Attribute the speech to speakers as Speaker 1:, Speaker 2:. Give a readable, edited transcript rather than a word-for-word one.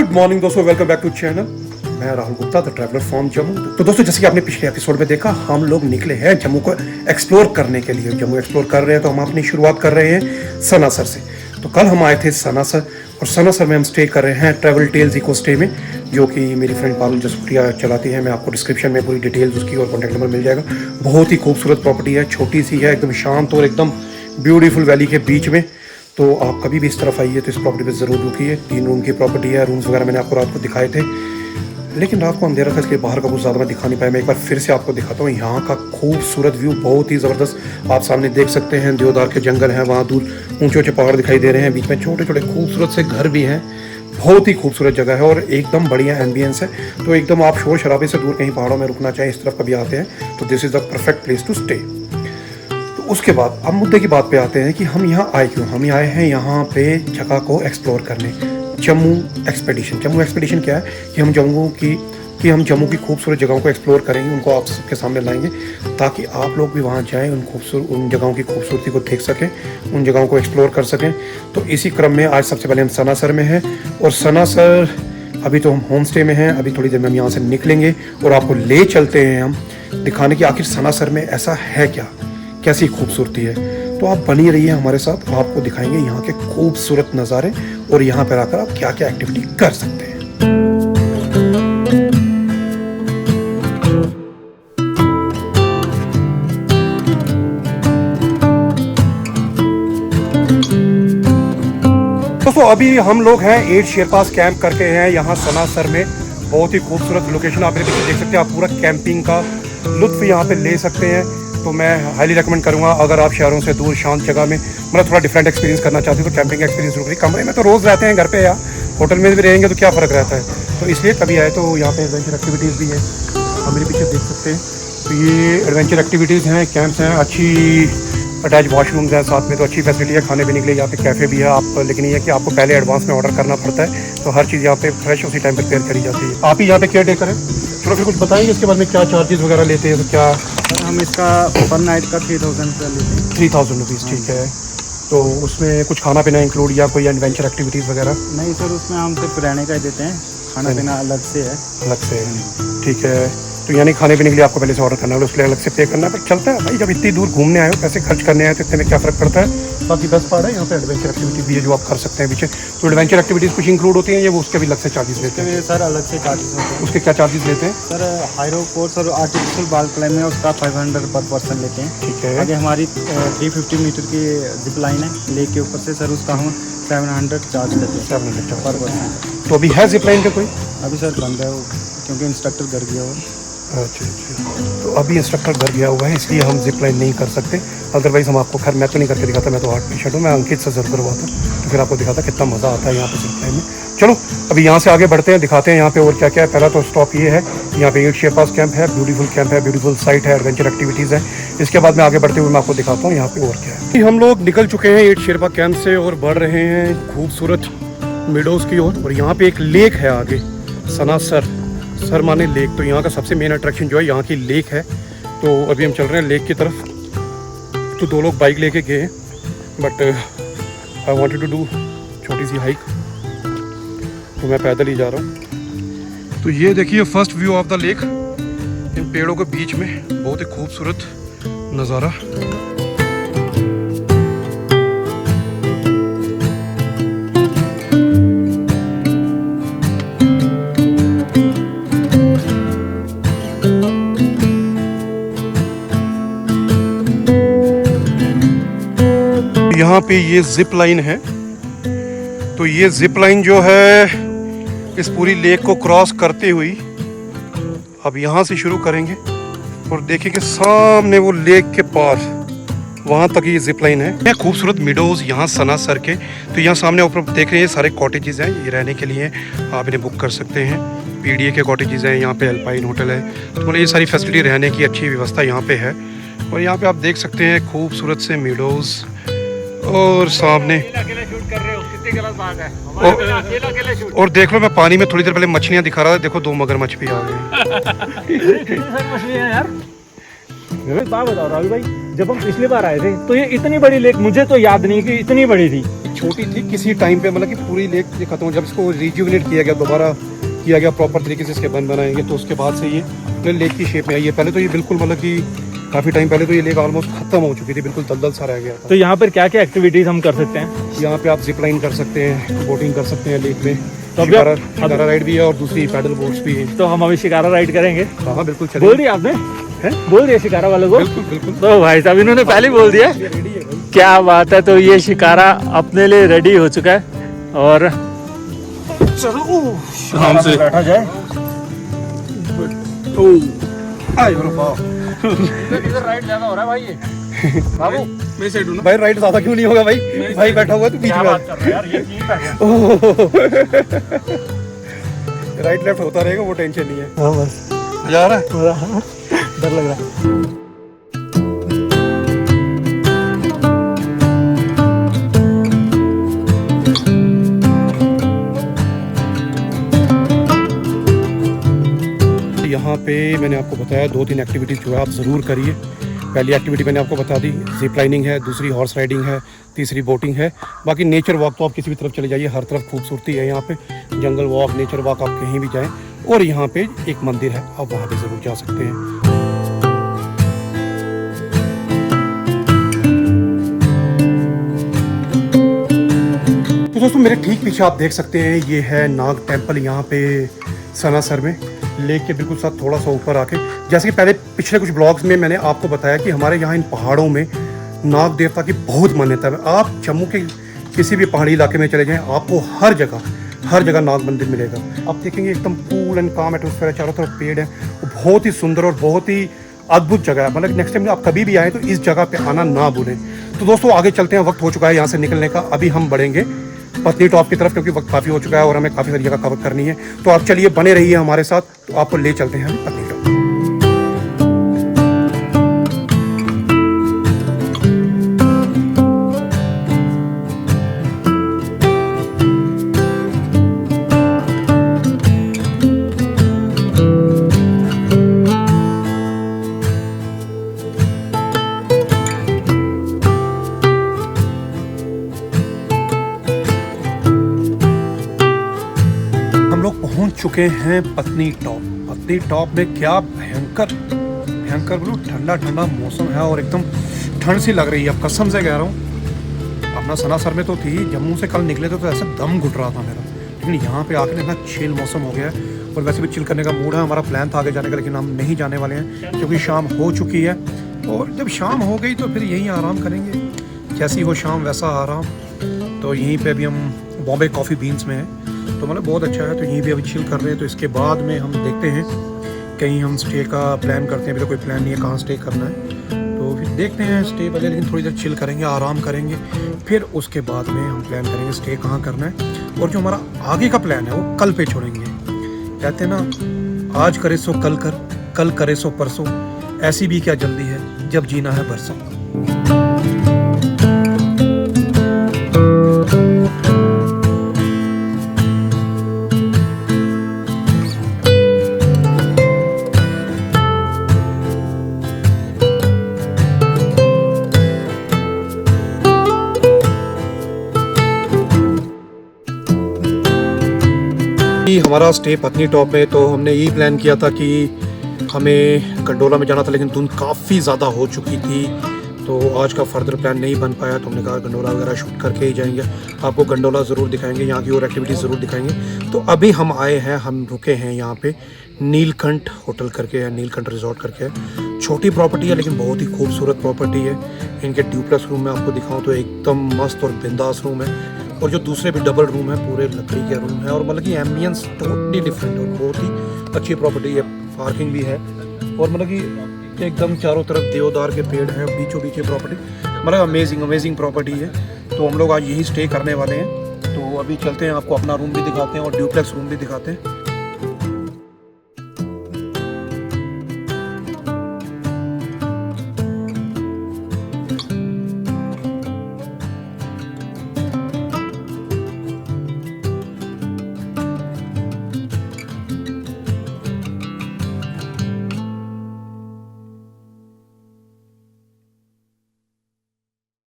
Speaker 1: Good morning दोस्तों, welcome back to channel. मैं Rahul Gupta, the traveller from Jammu. तो दोस्तों, जैसे कि आपने पिछले एपिसोड में देखा, हम लोग निकले हैं जम्मू को एक्सप्लोर करने के लिए। जम्मू एक्सप्लोर कर रहे हैं तो हम अपनी शुरुआत कर रहे हैं सनासर से। तो कल हम आए थे सनासर, और सनासर में हम स्टे कर रहे हैं ट्रैवल टेल्स इको स्टे में, जो कि मेरी फ्रेंड पारुल जसपुरिया चलाती है। मैं आपको डिस्क्रिप्शन में पूरी डिटेल्स उसकी और कॉन्टैक्ट नंबर मिल जाएगा। बहुत ही खूबसूरत प्रॉपर्टी है, छोटी सी है, एकदम शांत और एकदम ब्यूटीफुल वैली के बीच में। तो आप कभी भी इस तरफ आइए तो इस प्रॉपर्टी पे ज़रूर रुकिए। 3 रूम की प्रॉपर्टी है। रूम्स वगैरह मैंने आपको रात को दिखाए थे, लेकिन रात को अंधेरा था इसलिए बाहर का कुछ ज़्यादा मैं दिखा नहीं पाया। मैं एक बार फिर से आपको दिखाता हूँ यहाँ का खूबसूरत व्यू, बहुत ही ज़बरदस्त। आप सामने देख सकते हैं देवदार के जंगल हैं, वहाँ दूर ऊंचे ऊंचे पहाड़ दिखाई दे रहे हैं, बीच में छोटे छोटे खूबसूरत से घर भी हैं। बहुत ही खूबसूरत जगह है और एकदम बढ़िया एम्बियंस है। तो एकदम आप शोर शराबे से दूर कहीं पहाड़ों में रुकना चाहें, इस तरफ कभी आते हैं तो this is the perfect place to stay. उसके बाद अब मुद्दे की बात पे आते हैं कि हम यहाँ आए क्यों। हम आए हैं यहाँ पे जगह को एक्सप्लोर करने। जम्मू एक्सपेडिशन। जम्मू एक्सपेडिशन क्या है कि हम जम्मू की खूबसूरत जगहों को एक्सप्लोर करेंगे, उनको आप सबके सामने लाएंगे ताकि आप लोग भी वहाँ जाएं, उन जगहों की खूबसूरती को देख सकें, उन जगहों को एक्सप्लोर कर सकें। तो इसी क्रम में आज सबसे पहले हम सनासर में हैं, और सनासर अभी तो हम होम स्टे में हैं। अभी थोड़ी देर में हम यहाँ से निकलेंगे और आपको ले चलते हैं हम दिखाने की आखिर सनासर में ऐसा है क्या, कैसी खूबसूरती है। तो आप बनी रहिए हमारे साथ, आपको दिखाएंगे यहाँ के खूबसूरत नज़ारे और यहाँ पर आकर आप क्या क्या एक्टिविटी कर सकते हैं। दोस्तों, अभी हम लोग हैं 8 शेरपास कैंप करके हैं यहाँ सनासर में। बहुत ही खूबसूरत लोकेशन आप मेरे पीछे देख सकते हैं। आप पूरा कैंपिंग का लुत्फ यहाँ पे ले सकते हैं। तो मैं हाईली रेकमेंड करूँगा, अगर आप शहरों से दूर शांत जगह में मतलब थोड़ा डिफरेंट एक्सपीरियंस करना चाहते हो तो कैंपिंग एक्सपीरियंस जरूर करिए। कमरे में तो रोज़ रहते हैं, घर पे या होटल में भी रहेंगे तो क्या फ़र्क रहता है। तो इसलिए कभी आए तो यहाँ पे एडवेंचर एक्टिविटीज़ भी है, आप मेरे पीछे देख सकते हैं। तो ये एडवेंचर एक्टिविटीज़ हैं, कैंप्स हैं, अच्छी अटैच वॉशरूम्स हैं साथ में, तो अच्छी फैसिलिटी है खाने पीने के लिए। यहाँ पे कैफ़े भी है आप, लेकिन ये है कि आपको पहले एडवांस में ऑर्डर करना पड़ता है, तो हर चीज़ यहाँ पे फ्रेश उसी टाइम प्रिपेयर करी जाती है। आप ही यहाँ पे केयर टेकर हैं। चलो फिर कुछ बताएंगे इसके बाद में क्या चार्जेस वगैरह लेते हैं। तो क्या
Speaker 2: हम इसका पर नाइट का 3000 लेते हैं।
Speaker 1: 3000 रुपीज़, ठीक है। तो उसमें कुछ खाना पीना इंक्लूड या कोई एडवेंचर एक्टिविटीज़ वगैरह?
Speaker 2: नहीं सर, उसमें हम सिर्फ रहने का ही देते हैं, खाना पीना अलग से है।
Speaker 1: अलग से, ठीक है। तो यानी खाने पीने के लिए आपको पहले से ऑर्डर करना है, उसके लिए अलग से पे करना है। पर चलता है भाई, जब इतनी दूर घूमने आए हो, पैसे खर्च करने आए तो इतने में क्या फ़र्क पड़ता है। बाकी बेस्ट पार्ट है यहाँ पे एडवेंचर एक्टिविटी भी है जो आप कर सकते हैं पीछे। तो एडवेंचर एक्टिविटीज़ कुछ इंक्लूड होती हैं या वो उसके भी अलग से चार्जेस लेते हैं?
Speaker 2: सर अलग से चार्जेस होते हैं।
Speaker 1: उसके क्या चार्जेस लेते हैं?
Speaker 2: सर हाईरो कोर्स और आर्टिफिशियल बाल क्लाइंब है, उसका 500 पर पर्सन लेते हैं।
Speaker 1: ठीक है।
Speaker 2: आगे हमारी 350 मीटर की जिप लाइन है लेक के ऊपर से, सर उसका हम 700 चार्ज लेते हैं।
Speaker 1: 700
Speaker 2: पर पर्सन।
Speaker 1: तो अभी है जिप लाइन का कोई?
Speaker 2: अभी सर बंद है वो, क्योंकि इंस्ट्रक्टर घर गया हो।
Speaker 1: अच्छा। तो अभी इंस्ट्रक्टर घर गया हुआ है, इसलिए हम जिप लाइन नहीं कर सकते। अदरवाइज़ हम आपको, खैर मैं तो नहीं करके दिखाता, मैं तो हार्ट पेशेंट हूँ। मैं अंकित से ज़रूर करवाता, तो फिर आपको दिखाता कितना मज़ा आता है यहाँ पे जिप लाइन में। चलो अभी यहाँ से आगे बढ़ते हैं, दिखाते हैं यहाँ पे और क्या क्या है। पहला तो स्टॉप ये है, यहाँ पे 8 शेरपास कैंप है, ब्यूटीफुल साइट है, एडवेंचर एक्टिविटीज़ है। इसके बाद में आगे बढ़ते हुए मैं आपको दिखाता हूँ यहाँ पे और क्या है। हम लोग निकल चुके हैं 8 शेरपा कैंप से और बढ़ रहे हैं खूबसूरत मीडोज़ की ओर। और यहाँ पे एक लेक है आगे, सनासर सर माने लेक। तो यहाँ का सबसे मेन अट्रैक्शन जो है यहाँ की लेक है। तो अभी हम चल रहे हैं लेक की तरफ। तो 2 लोग बाइक लेके गए हैं, but I wanted to do छोटी सी हाइक, तो मैं पैदल ही जा रहा हूँ। तो ये देखिए first view of the lake, इन पेड़ों के बीच में बहुत ही खूबसूरत नज़ारा। यहाँ पे ये जिप लाइन है। तो ये जिप लाइन जो है इस पूरी लेक को क्रॉस करते हुई अब यहाँ से शुरू करेंगे और देखेंगे सामने वो लेक के पार, वहाँ तक ये जिप लाइन है। ये खूबसूरत मिडोज यहाँ सनासर के। तो यहाँ सामने ऊपर देख रहे हैं सारे कॉटेजेस हैं, ये रहने के लिए आप इन्हें बुक कर सकते हैं। पीडीए के कॉटेजेस हैं, यहाँ पे एल्पाइन होटल है। तो मतलब ये सारी फैसिलिटी, रहने की अच्छी व्यवस्था यहाँ पे है। और यहाँ पे आप देख सकते हैं खूबसूरत से मिडोज, और सामने और देख लो, मैं पानी में थोड़ी देर पहले मछलियाँ दिखा रहा था, देखो 2 मगरमच्छ भी आ गए।
Speaker 3: बात बताओ राहुल भाई, जब हम पिछली बार आए थे तो ये इतनी बड़ी लेक मुझे तो याद नहीं कि इतनी बड़ी थी।
Speaker 1: छोटी थी किसी टाइम पे, मतलब कि पूरी लेक खत्म हो, जब इसको रिज्यूविनेट किया गया, दोबारा किया गया प्रॉपर तरीके से, इसके बन बनाएंगे, तो उसके बाद से ये लेक की शेप में आई है। पहले तो ये बिल्कुल मतलब कि काफ़ी टाइम पहले तो ये लेक ऑलमोस्ट खत्म हो चुकी थी, बिल्कुल दलदल सा रह गया था।
Speaker 3: तो यहाँ पर क्या क्या एक्टिविटीज़ हम कर सकते हैं?
Speaker 1: यहाँ पे आप जिप लाइन कर सकते हैं, बोटिंग कर सकते हैं लेक में,
Speaker 3: तो अभी
Speaker 1: शिकारा राइड भी है और दूसरी पैडल बोट्स भी है।
Speaker 3: तो हम अभी शिकारा राइड करेंगे।
Speaker 1: हाँ बिल्कुल,
Speaker 3: बोल
Speaker 1: चलिए।
Speaker 3: दिया आपने? बोल दिया शिकारा वालों को?
Speaker 1: बिल्कुल बिल्कुल।
Speaker 3: तो भाई साहब इन्होंने पहले ही बोल दिया। क्या बात है। तो ये शिकारा अपने लिए रेडी हो चुका है और
Speaker 1: चलो
Speaker 3: आराम से बैठा जाए। इधर राइड ज्यादा हो रहा है भाई ये। बाबू
Speaker 1: मैं से ढूंढूं भाई, राइड ज्यादा क्यों नहीं होगा भाई? भाई बैठा हुआ है तो बीच में
Speaker 3: बात कर रहा है यार, ये ठीक है।
Speaker 1: राइट लेफ्ट होता रहेगा, वो टेंशन नहीं है।
Speaker 3: हाँ बस
Speaker 1: मजा आ रहा है।
Speaker 3: डर लग रहा है।
Speaker 1: यहाँ पे मैंने आपको बताया 2-3 एक्टिविटीज़ जो है आप ज़रूर करिए। पहली एक्टिविटी मैंने आपको बता दी, जिप लाइनिंग है, दूसरी हॉर्स राइडिंग है, तीसरी बोटिंग है। बाकी नेचर वॉक तो आप किसी भी तरफ चले जाइए, हर तरफ खूबसूरती है यहाँ पे। जंगल वॉक, नेचर वॉक, आप कहीं भी जाएँ। और यहाँ पे एक मंदिर है, आप वहाँ पे ज़रूर जा सकते हैं। तो दोस्तों मेरे ठीक पीछे आप देख सकते हैं, ये है नाग टेम्पल यहाँ पे सनासर में, लेक के बिल्कुल साथ थोड़ा सा ऊपर आके। जैसे कि पहले पिछले कुछ ब्लॉग्स में मैंने आपको बताया कि हमारे यहाँ इन पहाड़ों में नाग देवता की बहुत मान्यता है। आप जम्मू के किसी भी पहाड़ी इलाके में चले जाएं, आपको हर जगह नाग मंदिर मिलेगा। आप देखेंगे एकदम कूल एंड काम एटमॉस्फेयर है, चारों तरफ पेड़ है, वो बहुत ही सुंदर और बहुत ही अद्भुत जगह है। मतलब नेक्स्ट टाइम आप कभी भी आए तो इस जगह पे आना ना भूलें। तो दोस्तों आगे चलते हैं, वक्त हो चुका है यहाँ से निकलने का। अभी हम बढ़ेंगे पत्नी टॉप की तरफ, क्योंकि वक्त काफ़ी हो चुका है और हमें काफ़ी सारी जगह कवर करनी है। तो आप चलिए बने रहिए हमारे साथ, तो आपको ले चलते हैं पत्नी टॉप। हम लोग पहुंच चुके हैं पत्नी टॉप। पत्नी टॉप में क्या भयंकर बोलूं, ठंडा मौसम है और एकदम ठंड सी लग रही है। अब कसम से कह रहा हूँ, अपना सनासर में तो थी, जम्मू से कल निकले तो ऐसा दम घुट रहा था मेरा, लेकिन यहाँ पे आके इतना चिल मौसम हो गया है। और वैसे भी चिल करने का मूड है, हमारा प्लान था आगे जाने का, लेकिन हम नहीं जाने वाले हैं क्योंकि शाम हो चुकी है। और जब शाम हो गई तो फिर यहीं आराम करेंगे, जैसी हो शाम वैसा आराम। तो यहीं पे अभी हम बॉम्बे कॉफ़ी बीन्स में हैं, तो मतलब बहुत अच्छा है। तो यहीं भी अभी चिल कर रहे हैं। तो इसके बाद में हम देखते हैं कहीं हम स्टे का प्लान करते हैं। अभी तो कोई प्लान नहीं है कहाँ स्टे करना है, तो फिर देखते हैं स्टे वगैरह, लेकिन थोड़ी देर चिल करेंगे, आराम करेंगे। फिर उसके बाद में हम प्लान करेंगे स्टे कहाँ करना है। और जो हमारा आगे का प्लान है वो कल पे छोड़ेंगे। कहते हैं ना, आज करे सो कल कर, कल करे सो परसों, ऐसी भी क्या जल्दी है जब जीना है बरसों। हमारा स्टे पत्नी टॉप में, तो हमने यही प्लान किया था कि हमें गंडोला में जाना था, लेकिन धुंध काफ़ी ज़्यादा हो चुकी थी, तो आज का फर्दर प्लान नहीं बन पाया। तो हमने कहा गंडोला वगैरह शूट करके ही जाएंगे, आपको गंडोला ज़रूर दिखाएंगे, यहाँ की और एक्टिविटीज़ ज़रूर दिखाएंगे। तो अभी हम आए हैं, हम रुके हैं यहाँ पे नीलकंठ होटल करके है, नीलकंठ रिजॉर्ट करके है। छोटी प्रॉपर्टी है लेकिन बहुत ही खूबसूरत प्रॉपर्टी है। इनके ड्यूप्लेक्स रूम में आपको दिखाऊँ तो एकदम मस्त और बिंदास रूम है, और जो दूसरे भी डबल रूम है, पूरे लकड़ी के रूम है, और मतलब कि एम्बियंस टोटली डिफरेंट और बहुत ही अच्छी प्रॉपर्टी है। पार्किंग भी है, और मतलब कि एकदम चारों तरफ देवदार के पेड़ हैं, बीचों बीच प्रॉपर्टी, मतलब अमेजिंग प्रॉपर्टी है। तो हम लोग आज यही स्टे करने वाले हैं। तो अभी चलते हैं, आपको अपना रूम भी दिखाते हैं और ड्यूप्लेक्स रूम भी दिखाते हैं।